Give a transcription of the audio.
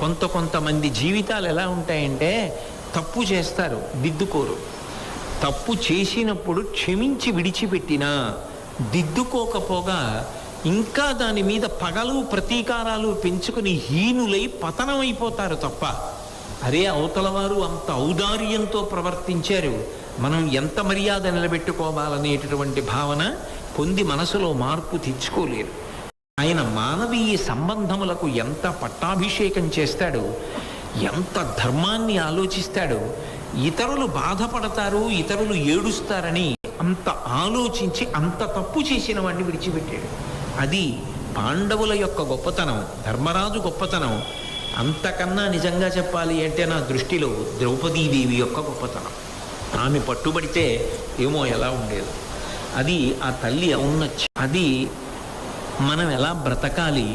కొంతమంది జీవితాలు ఎలా ఉంటాయంటే తప్పు చేస్తారు, దిద్దుకోరు. తప్పు చేసినప్పుడు క్షమించి విడిచిపెట్టినా దిద్దుకోకపోగా ఇంకా దాని మీద పగలు ప్రతీకారాలు పెంచుకుని హీనులై పతనమైపోతారు తప్ప, అరే అవతల వారు అంత ఔదార్యంతో ప్రవర్తించారు, మనం ఎంత మర్యాద నిలబెట్టుకోవాలనేటటువంటి భావన పొంది మనసులో మార్పు తెచ్చుకోలేరు. ఆయన మానవీయ సంబంధములకు ఎంత పట్టాభిషేకం చేస్తాడు, ఎంత ధర్మాన్ని ఆలోచిస్తాడు. ఇతరులు బాధపడతారు, ఇతరులు ఏడుస్తారని అంత ఆలోచించి అంత తప్పు చేసిన వాడిని విడిచిపెట్టాడు. అది పాండవుల యొక్క గొప్పతనం, ధర్మరాజు గొప్పతనం. అంతకన్నా నిజంగా చెప్పాలి అంటే నా దృష్టిలో ద్రౌపదీదేవి యొక్క గొప్పతనం. ఆమె పట్టుబడితే ఏమో ఎలా ఉండేది. అది ఆ తల్లి ఔన్నత్యం. అది మనం ఎలా బ్రతకాలి,